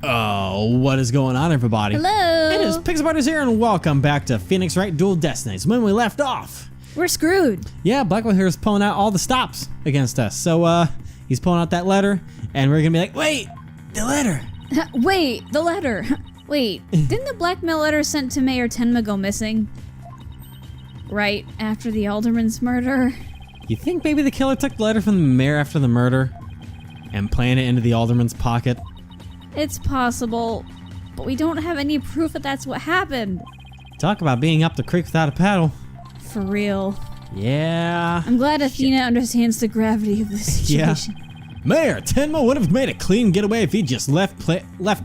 Oh, what is going on, everybody? Hello. It is Pixelbutters here, and welcome back to Phoenix Wright Dual Destinies. When we left off, we're screwed. Yeah, Blackwell here is pulling out all the stops against us. So, he's pulling out that letter, and we're gonna be like, wait, the letter. Wait, the letter. Wait, didn't the blackmail letter sent to Mayor Tenma go missing? Right after the alderman's murder? You think maybe the killer took the letter from the mayor after the murder and planted it into the alderman's pocket? It's possible, but we don't have any proof that that's what happened. Talk about being up the creek without a paddle. For real. Yeah. I'm glad Athena understands the gravity of this situation. Yeah. Mayor Tenma would have made a clean getaway if he just left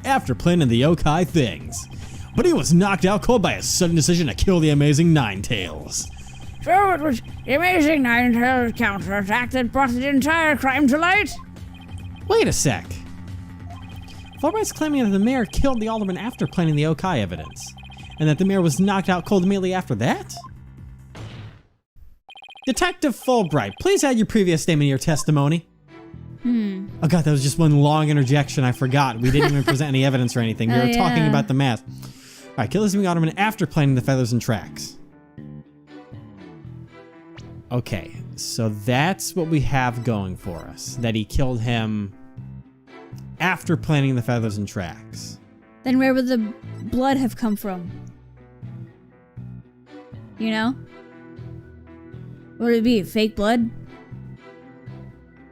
after planning the yokai things. But he was knocked out cold by a sudden decision to kill the amazing Ninetails. So it was the amazing Ninetails counterattack that brought the entire crime to light? Wait a sec. Wright's claiming that the mayor killed the alderman after planting the yokai evidence, and that the mayor was knocked out cold immediately after that? Detective Fulbright, please add your previous statement in your testimony. Oh god, that was just one long interjection. I forgot. We didn't even present any evidence or anything. We were talking about the math. Alright, kill this alderman after planting the feathers and tracks. Okay, so that's what we have going for us. That he killed him after planting the feathers and tracks. Then where would the blood have come from? You know? Would it be fake blood?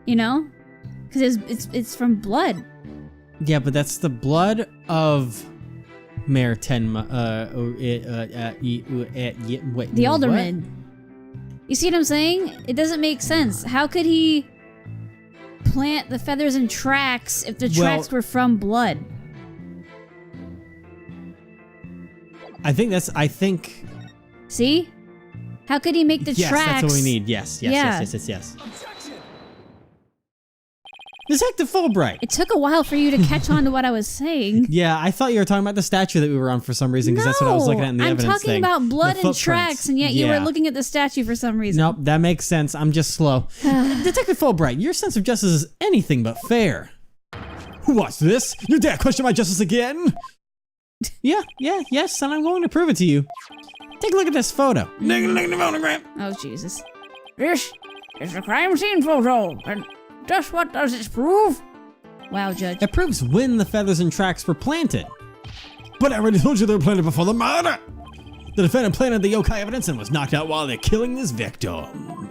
You know? Because it's from blood. Yeah, but that's the blood of Mayor Tenma. The alderman. What? You see what I'm saying? It doesn't make sense. How could he plant the feathers and tracks if the tracks were from blood? I think. See? How could he make the tracks? Yes, that's what we need. Yes. Detective Fulbright. It took a while for you to catch on to what I was saying. Yeah, I thought you were talking about the statue that we were on for some reason, because that's what I was looking at in the evidence thing. I'm talking about blood and tracks, and yet you were looking at the statue for some reason. Nope, that makes sense. I'm just slow. Detective Fulbright, your sense of justice is anything but fair. What's this? You dare question my justice again? Yes, and I'm going to prove it to you. Take a look at this photo. Take a look at the photograph. Oh, Jesus. This is a crime scene photo, and just what does this prove? Wow, Judge. It proves when the feathers and tracks were planted. But I already told you they were planted before the murder. The defendant planted the yokai evidence and was knocked out while they're killing his victim.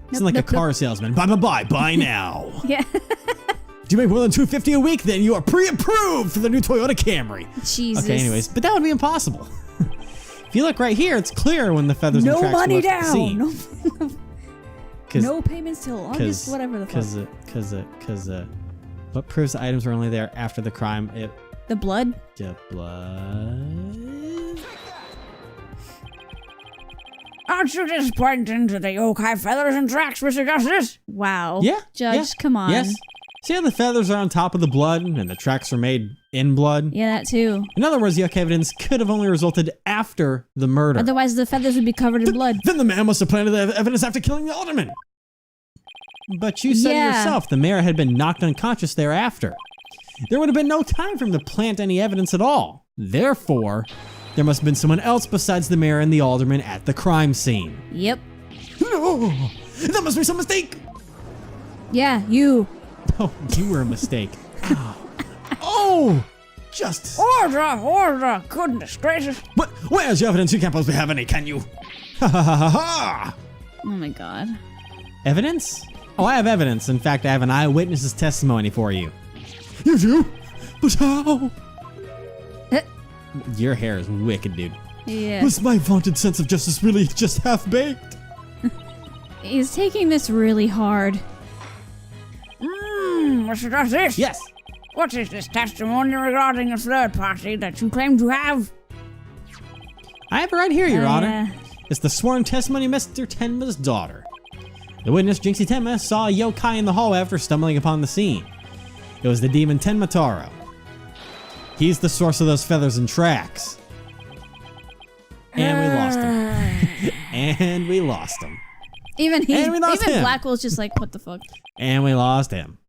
It's like a car salesman. Bye now. Yeah. Do you make more than $250 a week? Then you are pre-approved for the new Toyota Camry. Jesus. Okay, anyways, but that would be impossible. If you look right here, it's clear when the feathers and tracks were left at the scene. No payments till August, whatever the fuck. Because what proves the items were only there after the crime? The blood? The blood? Aren't you just pointing to the yokai feathers and tracks, Mr. Justice? Wow. Yeah. Judge, come on. Yes. See how the feathers are on top of the blood and the tracks are made in blood? Yeah, that too. In other words, the yokai evidence could have only resulted after the murder. Otherwise, the feathers would be covered in blood. Then the man must have planted the evidence after killing the alderman. But you said yourself the mayor had been knocked unconscious thereafter. There would have been no time for him to plant any evidence at all. Therefore, there must have been someone else besides the mayor and the alderman at the crime scene. Yep. No, that must be some mistake. Yeah, you. Oh, you were a mistake. Oh, justice. Order, goodness gracious. But where's your evidence? You can't possibly have any, can you? Ha ha ha ha ha. Oh my god. Evidence? Oh, I have evidence. In fact, I have an eyewitness's testimony for you. You do? But how? Your hair is wicked, dude. Yeah. Was my vaunted sense of justice really just half-baked? He's taking this really hard. Mr. Justice? Yes. What is this testimony regarding a third party that you claim to have? I have it right here, Your Honor. It's the sworn testimony of Mr. Tenma's daughter. The witness, Jinxie Tenma, saw a yokai in the hallway after stumbling upon the scene. It was the demon Tenma Taro. He's the source of those feathers and tracks. And we lost him. And we lost him. Even Blackwell's just like, what the fuck? And we lost him.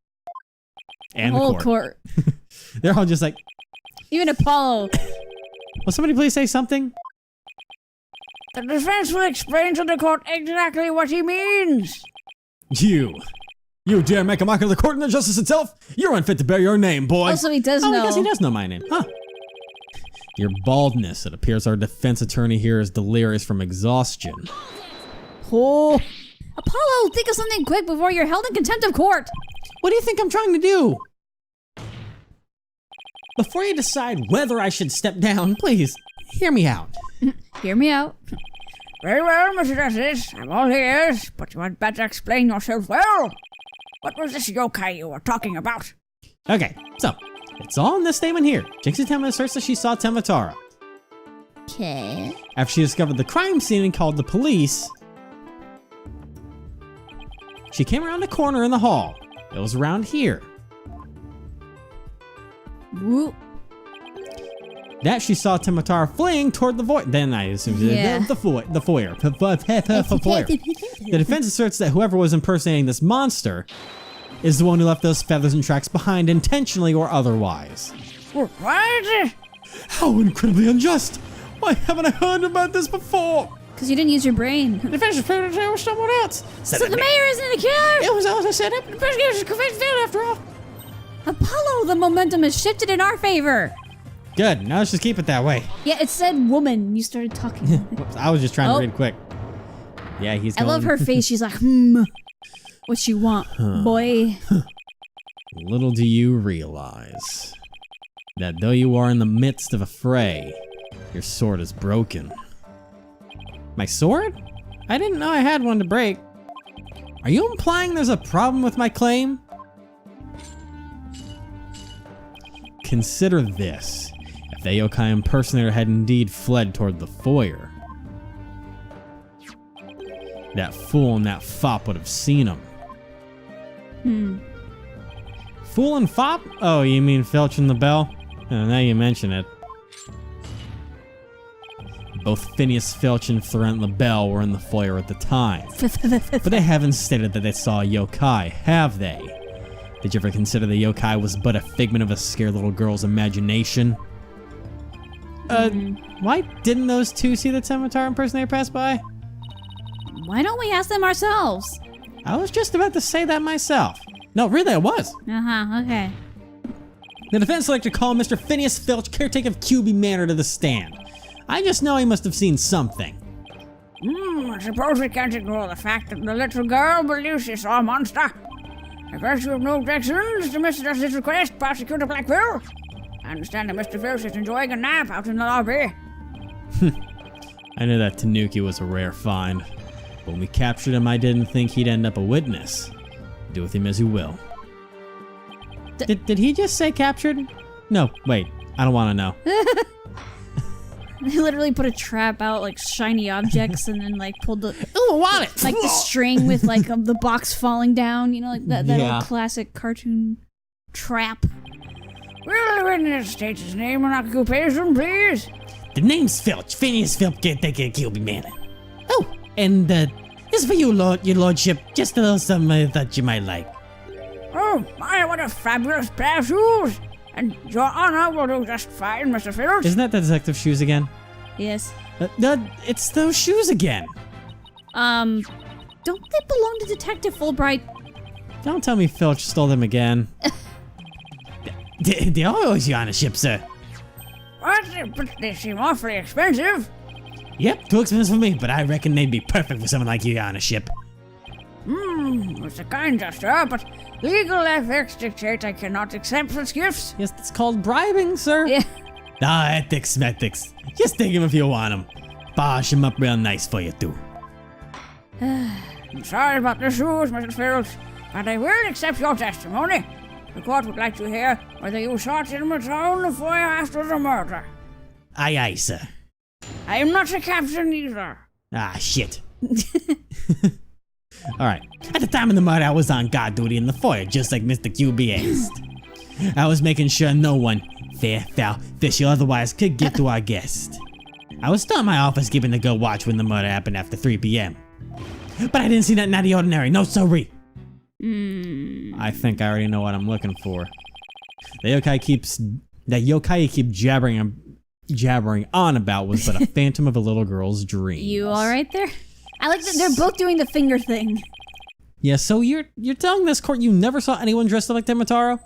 And the the whole court. They're all just like, Even Apollo. will somebody please say something? The defense will explain to the court exactly what he means. You dare make a mock of the court and the justice itself? You're unfit to bear your name, boy. Also, he does I know. guess he does know my name, huh? Your baldness. It appears our defense attorney here is delirious from exhaustion. Oh. Apollo, think of something quick before you're held in contempt of court. What do you think I'm trying to do? Before you decide whether I should step down, please, hear me out. Hear me out. Very well, Mr. Justice. I'm all ears, but you had better explain yourself well. What was this yokai you were talking about? Okay, so, it's all in this statement here. Jinxie Tenma asserts that she saw Tematara. Okay. After she discovered the crime scene and called the police, she came around the corner in the hall. It was around here. Whoop. That she saw Tematara fleeing toward the void. Then I assume Yeah. the foyer. The defense asserts that whoever was impersonating this monster is the one who left those feathers and tracks behind intentionally or otherwise. What? How incredibly unjust! Why haven't I heard about this before? Because you didn't use your brain. The defense attorney was someone else. So the mayor isn't the killer! It was us. I said it. The investigator's convinced after all. Apollo, the momentum has shifted in our favor. Good. Now let's just keep it that way. Yeah, it said woman. You started talking. Whoops, I was just trying to read quick. Yeah, he's I going. love her face. She's like, what you want, boy? Little do you realize that though you are in the midst of a fray, your sword is broken. My sword? I didn't know I had one to break. Are you implying there's a problem with my claim? Consider this. If the yokai impersonator had indeed fled toward the foyer, that fool and that fop would have seen him. Fool and fop? Oh, you mean Filch and the Bell? Oh, now you mention it. Both Phineas Filch and Florent LaBelle were in the foyer at the time. But they haven't stated that they saw a yokai, have they? Did you ever consider the yokai was but a figment of a scared little girl's imagination? Why didn't those two see the Tematara impersonator pass by? Why don't we ask them ourselves? I was just about to say that myself. No, really, I was. Okay. The defense would like to call Mr. Phineas Filch, caretaker of QB Manor, to the stand. I just know he must have seen something. I suppose we can't ignore the fact that the little girl believes she saw a monster. I guess you have no objections to Mr. Justice's request, Prosecutor Blackville. I understand that Mr. Filch is enjoying a nap out in the lobby. I knew that Tanuki was a rare find. But when we captured him, I didn't think he'd end up a witness. Do with him as you will. Did he just say captured? No, wait. I don't want to know. They literally put a trap out, like shiny objects, and then like pulled the Ooh, wallet! like the string with like the box falling down. You know, like that Yeah. old classic cartoon trap. Will the witness state his name and occupation, please? The name's Filch. Phineas Filch, caretaker of QB Manor. Oh, and this for you, your lordship. Just a little something I thought you might like. Oh, my, what a fabulous pair of shoes! And your honor will do just fine, Mr. Filch. Isn't that the detective shoes again? Yes. It's those shoes again. Don't they belong to Detective Fulbright? Don't tell me Filch stole them again. They always your honorship, sir. What? But they seem awfully expensive. Yep, too expensive for me, but I reckon they'd be perfect for someone like you, your honorship. It's a kind gesture, but legal ethics dictate I cannot accept such gifts. Yes, that's called bribing, sir. Yeah. Ah, ethics. Just take him if you want him. Polish him up real nice for you, too. I'm sorry about the shoes, Mr. Filch, but I will accept your testimony. The court would like to hear whether you saw Tematara on the foyer after the murder. Aye, aye, sir. I am not a captain either. Ah, shit. Alright. At the time of the murder, I was on guard duty in the foyer, just like Mr. QB asked. I was making sure no one, fair, foul, fish, or otherwise, could get to our guest. I was still in my office keeping the good watch when the murder happened after 3 p.m. But I didn't see nothing out of the ordinary, no sorry. I think I already know what I'm looking for. The yokai keep jabbering on about was but a phantom of a little girl's dream. You all right there? I like that they're both doing the finger thing. Yeah, so you're telling this court you never saw anyone dressed up like Temotaro?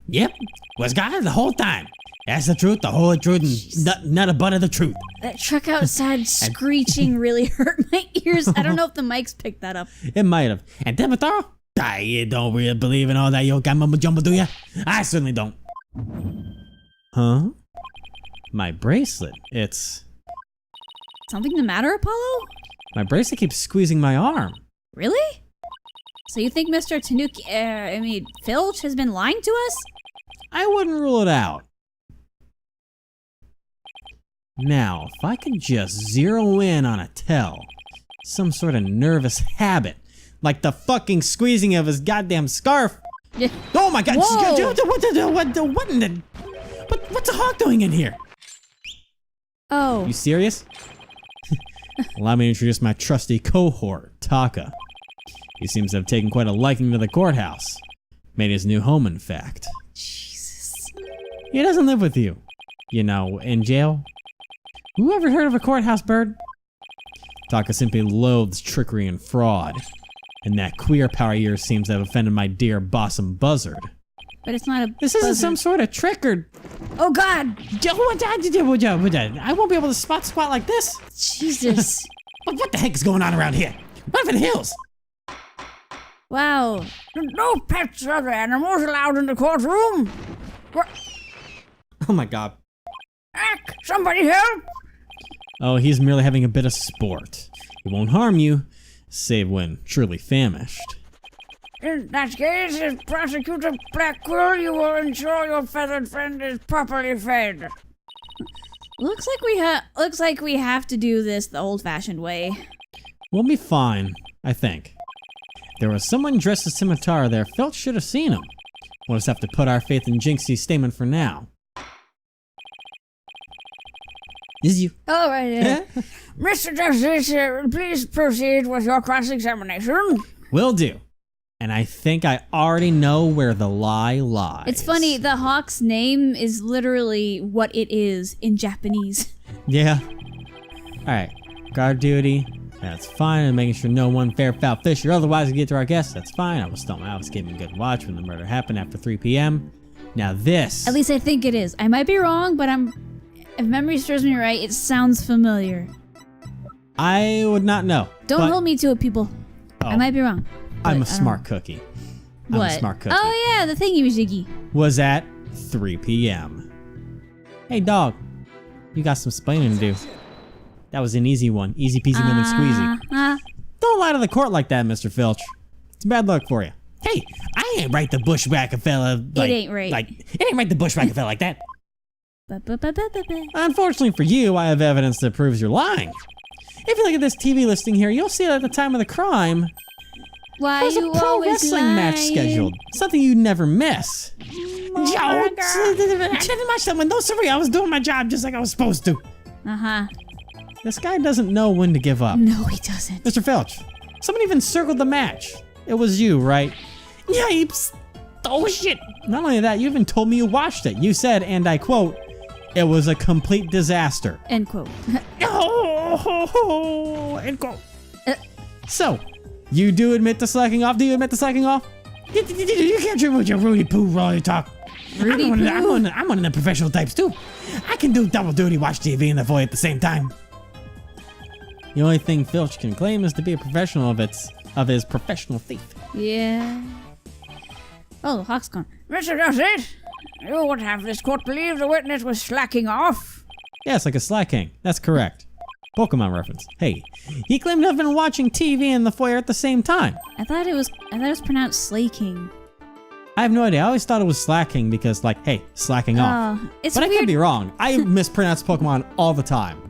Yep, was God the whole time. That's the truth, the whole truth, and not a butt of the truth. That truck outside screeching really hurt my ears. I don't know if the mics picked that up. It might have. And Temotaro? You don't really believe in all that yokai mumbo jumbo, do ya? I certainly don't. Huh? My bracelet. It's... Something the matter, Apollo? My bracelet keeps squeezing my arm. Really? So you think Mr. Filch has been lying to us? I wouldn't rule it out. Now, if I could just zero in on a tell, some sort of nervous habit, like the fucking squeezing of his goddamn scarf. Yeah. Oh my god! Whoa. What's a hawk doing in here? Oh. You serious? Allow me to introduce my trusty cohort, Taka. He seems to have taken quite a liking to the courthouse. Made his new home, in fact. Jesus. He doesn't live with you. You know, in jail. Who ever heard of a courthouse bird? Taka simply loathes trickery and fraud. And that queer power of yours seems to have offended my dear bossum buzzard. But it's not a This isn't some sort of trick or... Oh god! I won't be able to spot squat like this. Jesus. But what the heck is going on around here? What if it hills? Wow. No pets or other animals allowed in the courtroom. Oh my god. Ack, somebody help! Oh, he's merely having a bit of sport. He won't harm you, save when truly famished. In that case, as Prosecutor Blackquill, you will ensure your feathered friend is properly fed. Looks like we have to do this the old-fashioned way. We'll be fine, I think. There was someone dressed as Scimitar there. Filch should have seen him. We'll just have to put our faith in Jinxie's statement for now. Is you? Oh, right, yeah. Mr. Justice, please proceed with your cross-examination. Will do. And I think I already know where the lie lies. It's funny, the hawk's name is literally what it is in Japanese. Yeah. Alright. Guard duty. That's fine. And making sure no one fair foul fish or otherwise can get to our guests. That's fine. I will stomp my office, keeping good watch when the murder happened after 3 p.m. Now this. At least I think it is. I might be wrong, but if memory serves me right, it sounds familiar. I would not know. Don't hold me to it, people. Oh. I might be wrong. I'm a smart cookie. What? I'm a smart cookie. Oh yeah, the thingy-majiggy. Was at 3 p.m. Hey dog, you got some splaining to do. That was an easy one. Easy peasy lemon squeezy. Don't lie to the court like that, Mr. Filch. It's bad luck for you. Hey, I ain't right the bushwhacker fella. Like, it ain't right. It ain't right the bushwhacker fella like that. Ba-ba-ba-ba-ba-ba. Unfortunately for you, I have evidence that proves you're lying. If you look at this TV listing here, you'll see that at the time of the crime, Why there's a you pro always wrestling match lying? scheduled. Something you'd never miss. I didn't watch that one. No, sorry, I was doing my job just like I was supposed to. Uh-huh. This guy doesn't know when to give up. No, he doesn't. Mr. Filch, someone even circled the match. It was you, right? Yipes. Oh, shit. Not only that, you even told me you watched it. You said, and I quote, it was a complete disaster. End quote. Oh, end quote. So, you do admit to slacking off? Do you admit to slacking off? You can't dribble with your Rudy Poo while you talk. Rudy I'm Poo? one of the professional types too. I can do double duty, watch TV and the foyer at the same time. The only thing Filch can claim is to be a professional of his professional thief. Yeah. Oh, the hawk's gone. Mr. Justice, you would have this court believe the witness was slacking off. Yes, like a slacking. That's correct. Pokemon reference. Hey, he claimed to have been watching TV in the foyer at the same time. I thought it was pronounced slaking. I have no idea. I always thought it was slacking because, like, hey, slacking off. It's But weird. I could be wrong. I mispronounce Pokemon all the time.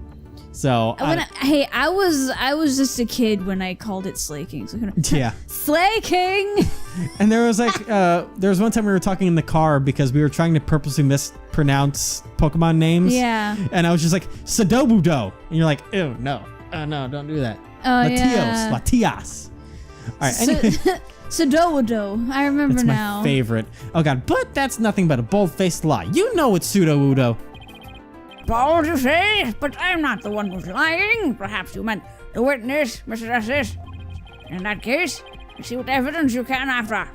So, I was just a kid when I called it slaking. So yeah. Slaking. And there was like, there was one time we were talking in the car because we were trying to purposely mispronounce Pokemon names. Yeah. And I was just like, Sadobudo. And you're like, ew, no. No, don't do that. Oh, yeah. Latios. All right, anyway. Pseudo-Udo. I remember That's now. my favorite. Oh god, but that's nothing but a bold-faced lie. You know it's pseudo-Udo. Bold, you say? But I'm not the one who's lying. Perhaps you meant the witness, Mr. Justice. In that case, you see what evidence you can after.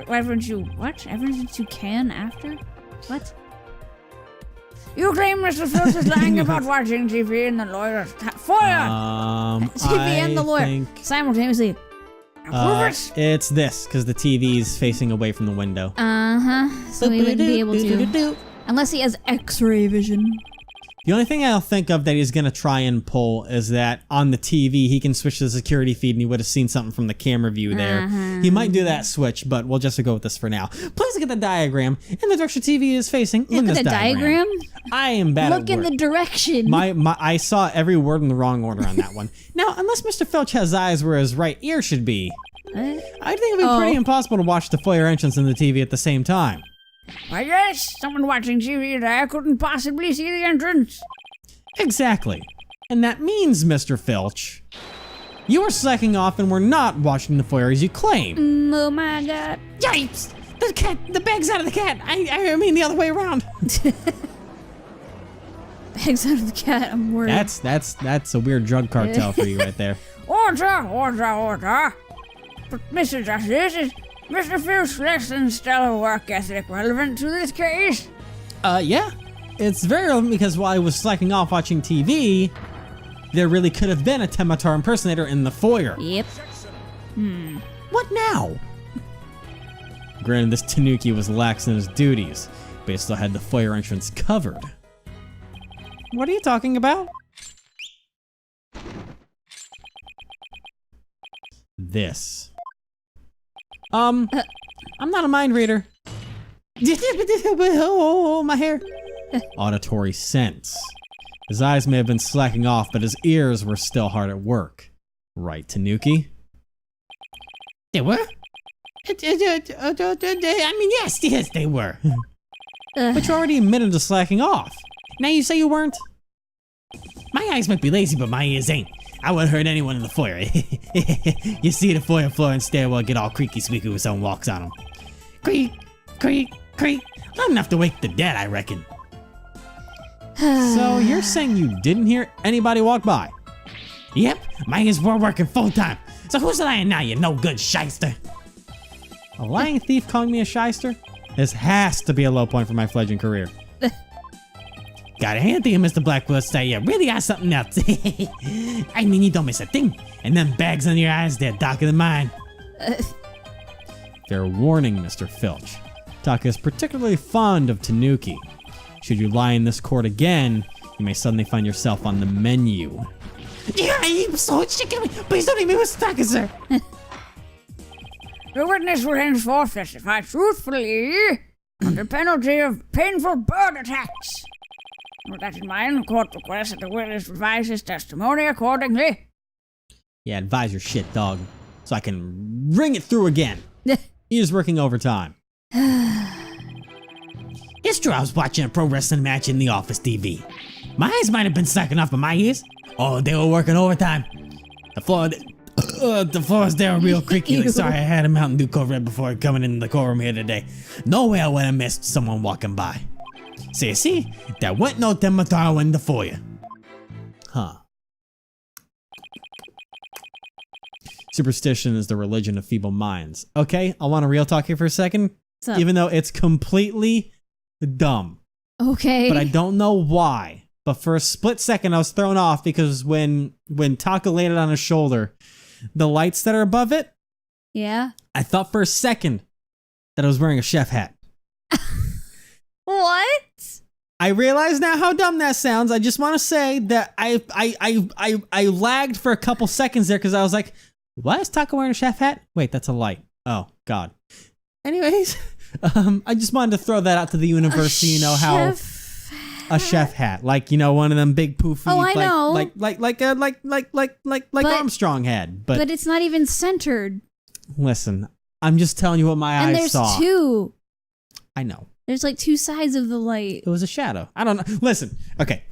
Evidence you... What? Evidence you can after? What? You claim Mr. Filch is lying about watching TV in the lawyer's foyer. TV and the lawyer. Simultaneously. Prove it. It's this, because the TV's facing away from the window. Uh-huh. So he wouldn't be able to. Unless he has X-ray vision. The only thing I'll think of that he's going to try and pull is that on the TV, he can switch to the security feed and he would have seen something from the camera view there. He might do that switch, but we'll just go with this for now. Please look at the diagram in the direction TV is facing in this diagram. I am bad at Look in work. the direction. I saw every word in the wrong order on that one. Now, unless Mr. Filch has eyes where his right ear should be, I think it would be pretty impossible to watch the foyer entrance and the TV at the same time. Why, yes, someone watching TV there couldn't possibly see the entrance. Exactly. And that means, Mr. Filch, you were slacking off and were not watching the foyer as you claim. Oh my god. Yipes! The bag's out of the cat! I mean the other way around. Bag's out of the cat, I'm worried. That's a weird drug cartel for you right there. Order. But Mr. Justice, is Mr. Filch's less than stellar work ethic relevant to this case? Yeah. It's very relevant because while I was slacking off watching TV, there really could have been a Tematar impersonator in the foyer. Yep. What now? Granted, this Tanuki was lax in his duties, but he still had the foyer entrance covered. What are you talking about? This. I'm not a mind reader. Oh, my hair. Auditory sense. His eyes may have been slacking off, but his ears were still hard at work. Right, Tanuki? They were? I mean, yes, they were. But you already admitted to slacking off. Now you say you weren't? My eyes might be lazy, but my ears ain't. I wouldn't hurt anyone in the foyer. You see the foyer floor and stairwell get all creaky squeaky when someone walks on them. Creak, creak, creak. Not enough to wake the dead, I reckon. So you're saying you didn't hear anybody walk by? Yep, my ears were working full time. So who's lying now, you no good shyster? A lying thief calling me a shyster? This has to be a low point for my fledgling career. Gotta hand to you, Mr. Blackwood, say you really are something else. I mean, you don't miss a thing. And them bags on your eyes, they're darker than mine. Fair warning, Mr. Filch. Taka is particularly fond of Tanuki. Should you lie in this court again, you may suddenly find yourself on the menu. Yeah, I'm so chicken. Please don't leave me with Taka, sir. The witness will henceforth testify truthfully under penalty of painful bird attacks. With that in mind, the court requests that the witness revise his testimony accordingly. Yeah, advise your shit, dog, so I can ring it through again. He is working overtime. It's true, I was watching a pro wrestling match in the office TV. My eyes might have been slacking off, but my ears, oh, they were working overtime. The floors there were real creaky. Like, sorry, I had a Mountain Dew Code Red before coming in the courtroom here today. No way I would have missed someone walking by. So you see, there went no Tematar in the foyer. Huh. Superstition is the religion of feeble minds. Okay, I want a real talk here for a second. Even though it's completely dumb. Okay. But I don't know why. But for a split second, I was thrown off because when Taka laid it on his shoulder, the lights that are above it, yeah, I thought for a second that I was wearing a chef hat. What? I realize now how dumb that sounds. I just want to say that I lagged for a couple seconds there because I was like, why is Taka wearing a chef hat? Wait, that's a light. Oh, God. Anyways, I just wanted to throw that out to the universe so you know how a chef hat, like, you know, one of them big poofy, oh, I know. like Armstrong had, but it's not even centered. Listen, I'm just telling you what my eyes saw. And there's two. I know. There's like two sides of the light. It was a shadow. I don't know. Listen, okay.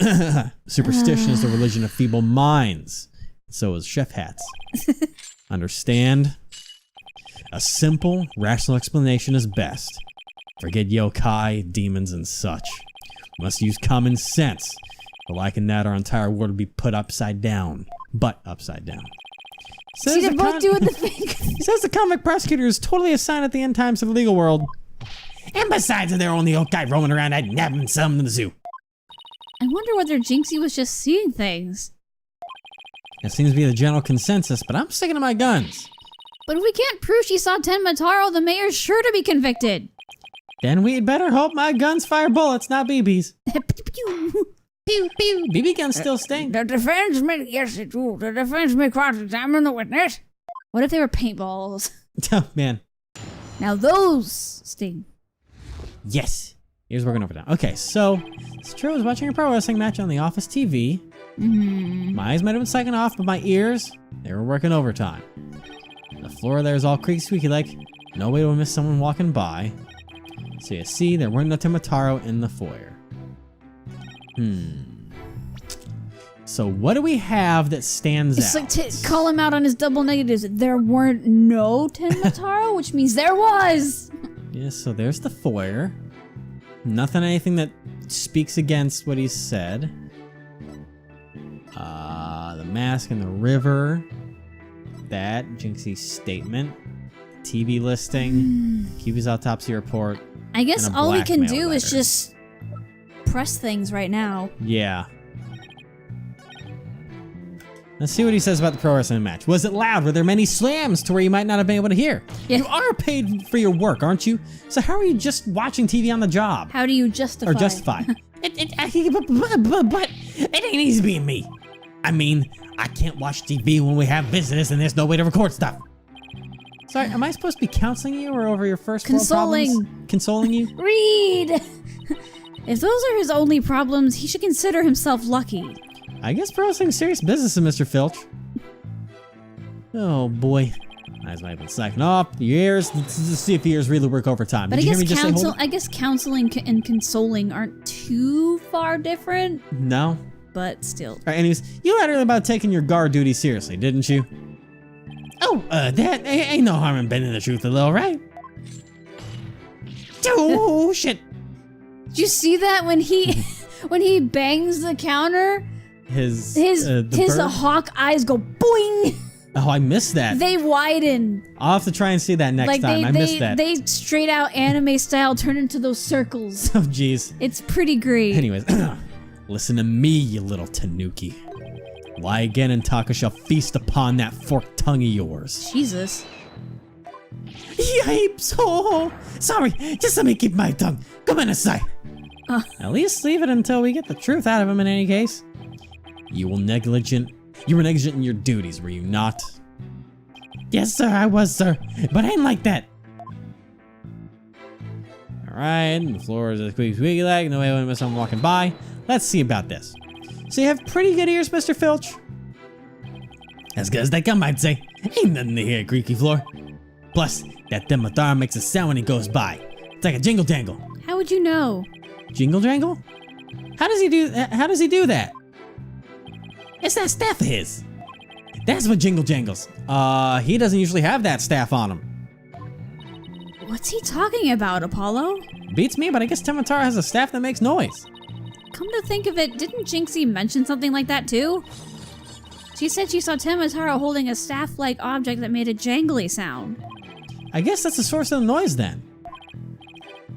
Superstition is the religion of feeble minds. So is chef hats. Understand? A simple, rational explanation is best. Forget yokai, demons, and such. We must use common sense. But like in that, our entire world would be put upside down. But upside down. See, they're both doing the thing. Says the comic prosecutor is totally assigned at the end times of the legal world. And besides, if there were only yokai roaming around, I'd nab them and sell them to the zoo. I wonder whether Jinxie was just seeing things. That seems to be the general consensus, but I'm sticking to my guns. But if we can't prove she saw Tenmataro, the mayor's sure to be convicted. Then we'd better hope my guns fire bullets, not BBs. Pew, pew. BB guns still sting. The defense may, yes it do. The defense may cross-examine the witness. What if they were paintballs? Oh, man. Now those sting. Yes. Here's working over down. Okay, so it's true. I was watching a pro wrestling match on the office TV. My eyes might have been psyching off, but my ears, they were working overtime. The floor there is all creaky squeaky like. No way to miss someone walking by. So you see, there weren't no Tenmataro in the foyer. So what do we have that stands It's out? like to call him out on his double negatives. There weren't no Tenmataro, which means there was. Yeah, so there's the foyer. Nothing, anything that speaks against what he said. The mask in the river. That, Jinxie's statement. TV listing. QB's autopsy report. I guess and a all we can blackmail do is letter. just press things right now. Yeah. Let's see what he says about the pro wrestling match. Was it loud? Were there many slams to where you might not have been able to hear? Yeah. You are paid for your work, aren't you? So how are you just watching TV on the job? How do you justify? Or justify? But it ain't easy being me. I mean, I can't watch TV when we have business and there's no way to record stuff. Sorry, am I supposed to be counseling you or over your first world problems? Consoling you? Read! If those are his only problems, he should consider himself lucky. I guess pro wrestling's serious business, Mr. Filch. Oh boy. Eyes might have been slacking off. Your ears, let's see if your ears really work overtime. But Did you hear me just say hold? I guess counseling and consoling aren't too far different, No. but still. Alright, anyways, you lied earlier about taking your guard duty seriously, didn't you? Oh, that ain't no harm in bending the truth a little, right? Oh, shit. Did you see that when he when he bangs the counter? His His hawk eyes go boing. Oh, I missed that. They widen. I'll have to try and see that next time. I missed that. They straight out anime style turn into those circles. Oh, jeez. It's pretty great. Anyways, listen to me, you little tanuki. Lie again and Taka shall feast upon that forked tongue of yours. Jesus. Yipes! Oh, sorry. Just let me keep my tongue. Come on aside. At least leave it until we get the truth out of him in any case. You were negligent in your duties, were you not? Yes, sir, I was, sir. But I ain't like that. Alright, the floor is a squeaky leg. No way I want to miss someone walking by. Let's see about this. So you have pretty good ears, Mr. Filch? As good as they come, I'd say. Ain't nothing to hear, creaky floor. Plus, that Tenmataro makes a sound when he goes by. It's like a jingle jangle. How would you know? Jingle jangle? How does he do that? It's that staff of his. That's what jingle jangles. He doesn't usually have that staff on him. What's he talking about, Apollo? Beats me, but I guess Tenmataro has a staff that makes noise. Come to think of it, didn't Jinxie mention something like that too? She said she saw Tenmataro holding a staff-like object that made a jangly sound. I guess that's the source of the noise then.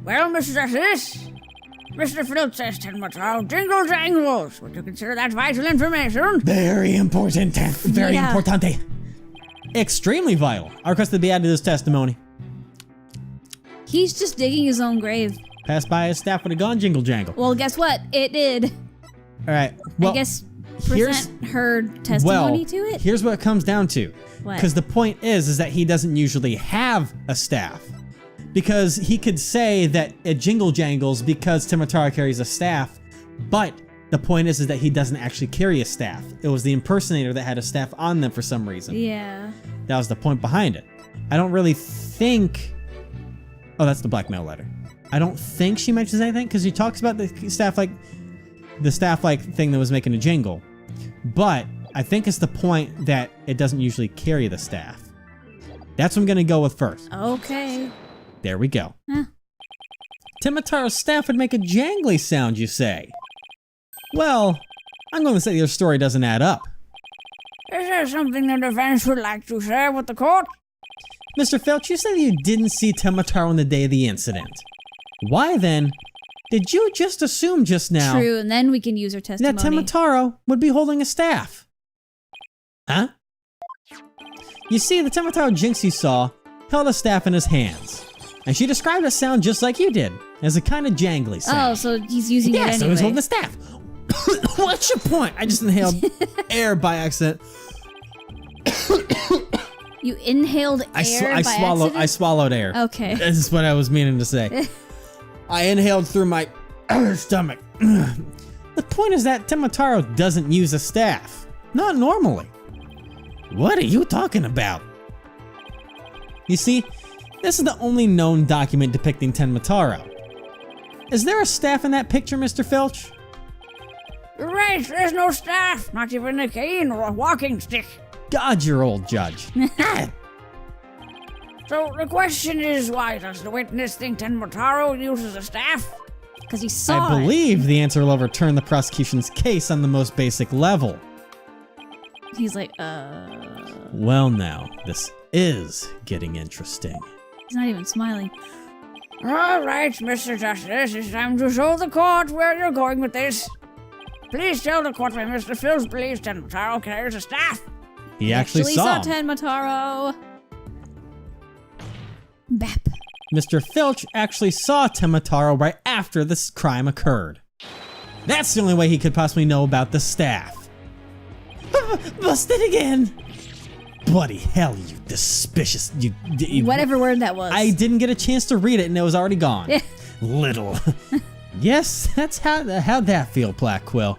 Well, Mrs. Destinies, Mr. Filch says Tenmataro jingle jangles. Would you consider that vital information? Very important. Very Yeah. importante. Extremely vital. I request to be added to this testimony. He's just digging his own grave. Passed by his staff with a gun, jingle jangle. Well, guess what? It did. All right. Well, I guess present her testimony to it? Here's what it comes down to. What? Because the point is that he doesn't usually have a staff. Because he could say that it jingle jangles because Tenmataro carries a staff, but the point is that he doesn't actually carry a staff. It was the impersonator that had a staff on them for some reason. Yeah. That was the point behind it. I don't really think... Oh, that's the blackmail letter. I don't think she mentions anything because she talks about the staff-like thing that was making a jingle. But I think it's the point that it doesn't usually carry the staff. That's what I'm gonna go with first. Okay. There we go. Huh. Timotaro's staff would make a jangly sound, you say? Well, I'm going to say your story doesn't add up. Is there something the defense would like to share with the court? Mr. Filch, you said you didn't see Timotaro on the day of the incident. Why then did you just assume just now True, and then we can use her testimony. that Timotaro would be holding a staff? Huh? You see, the Timotaro Jinx you saw held a staff in his hands. And she described a sound just like you did, as a kind of jangly sound. Oh, so he's using it Yeah, anyway. so he's holding the staff. What's your point? I just inhaled air by accident. You inhaled air I by accident? I swallowed air. Okay. This is what I was meaning to say. I inhaled through my stomach. The point is that Timotaro doesn't use a staff. Not normally. What are you talking about? You see, this is the only known document depicting Timotaro. Is there a staff in that picture, Mr. Filch? You're right, there's no staff, not even a cane or a walking stick. God, you're old, Judge. So the question is, why does the witness think Tenmotaro uses a staff? Because he saw I believe the answer will overturn the prosecution's case on the most basic level. it. He's like, Well now, this is getting interesting. He's not even smiling. All right, Mr. Justice, it's time to show the court where you're going with this. Please tell the court why Mr. Filch believes Tenmotaro carries a staff. He actually saw him. Tenmotaro. Bap. Mr. Filch actually saw Timotaro right after this crime occurred. That's the only way he could possibly know about the staff. Busted again! Bloody hell, you suspicious, you Whatever word that was. I didn't get a chance to read it and it was already gone. Little. Yes, that's how'd that feel, Black Quill?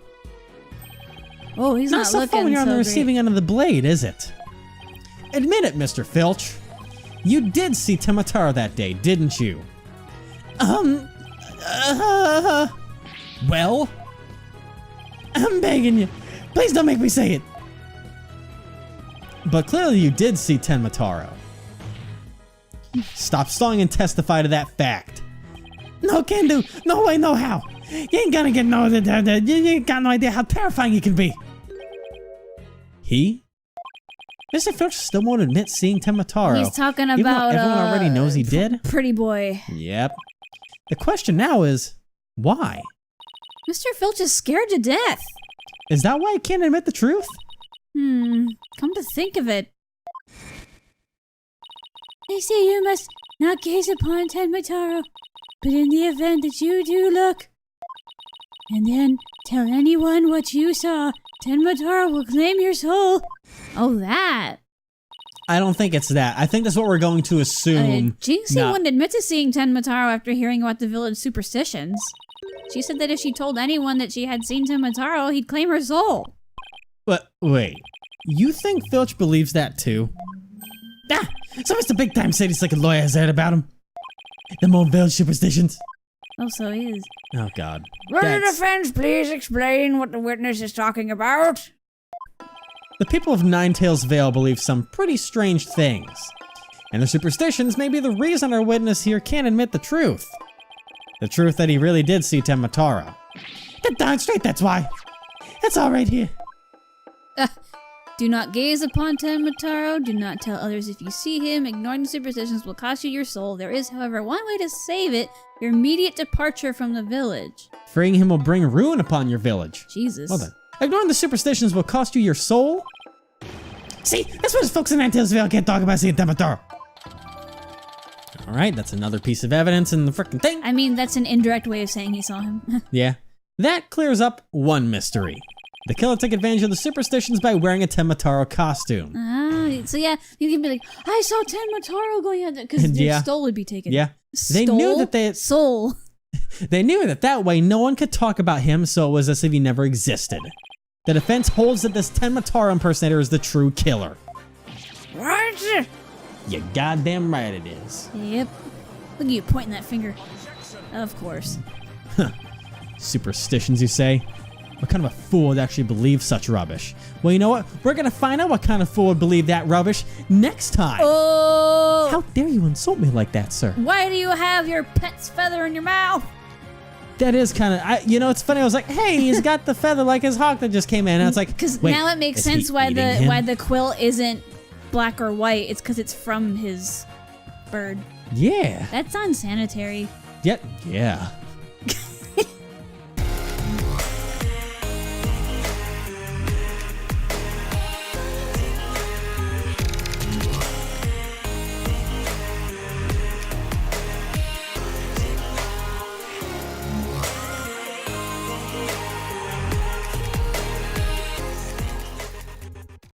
Oh, he's not so looking fun when you're on the great. receiving end of the blade, is it? Admit it, Mr. Filch. You did see Timotaro that day, didn't you? Well? I'm begging you. Please don't make me say it. But clearly you did see Tenmotaro. Stop stalling and testify to that fact. No can do. No way, no how. You ain't gonna get no. You ain't got no idea how terrifying he can be. He? Mr. Filch still won't admit seeing Tenmotaro. He's talking even though about everyone already knows he did. Pretty boy. Yep. The question now is, why? Mr. Filch is scared to death. Is that why he can't admit the truth? Come to think of it. They say you must not gaze upon Tenmotaro, but in the event that you do look, and then tell anyone what you saw, Tenmotaro will claim your soul. Oh, that. I don't think it's that. I think that's what we're going to assume. Jinxie wouldn't admit to seeing Tenmotaro after hearing about the village superstitions. She said that if she told anyone that she had seen Tenmotaro, he'd claim her soul. But wait, you think Filch believes that too? Ah, so Mr. Big Time said he's like a lawyer has heard about him. The more village superstitions. Oh, so he is. Oh God. Will the defense please explain what the witness is talking about? The people of Ninetails Vale believe some pretty strange things. And the superstitions may be the reason our witness here can't admit the truth. The truth that he really did see Tenmotaro. Get down straight, that's why. It's all right here. Do not gaze upon Tenmotaro. Do not tell others if you see him. Ignoring the superstitions will cost you your soul. There is, however, one way to save it. Your immediate departure from the village. Freeing him will bring ruin upon your village. Jesus. Well then. Ignoring the superstitions will cost you your soul? See, that's what folks in Ninetails Vale can't talk about seeing Tenmotaro. Alright, that's another piece of evidence in the frickin' thing. I mean, that's an indirect way of saying he saw him. Yeah. That clears up one mystery. The killer took advantage of the superstitions by wearing a Tenmotaro costume. So yeah, you can be like, I saw Tenmotaro going out there, because your soul would be taken. Yeah. They knew that soul. They knew that way no one could talk about him, so it was as if he never existed. The defense holds that this Tenmotaro impersonator is the true killer. What? You goddamn right it is. Yep. Look at you pointing that finger. Of course. Superstitions, you say? What kind of a fool would actually believe such rubbish? Well, you know what? We're gonna find out what kind of fool would believe that rubbish next time. Oh! How dare you insult me like that, sir? Why do you have your pet's feather in your mouth? That is kind of, you know, it's funny. I was like, hey, he's got the feather like his hawk that just came in. And it's like, Because wait, now it makes is he sense why eating him? the quill isn't black or white. It's because it's from his bird. Yeah. That's unsanitary. Yep. Yeah.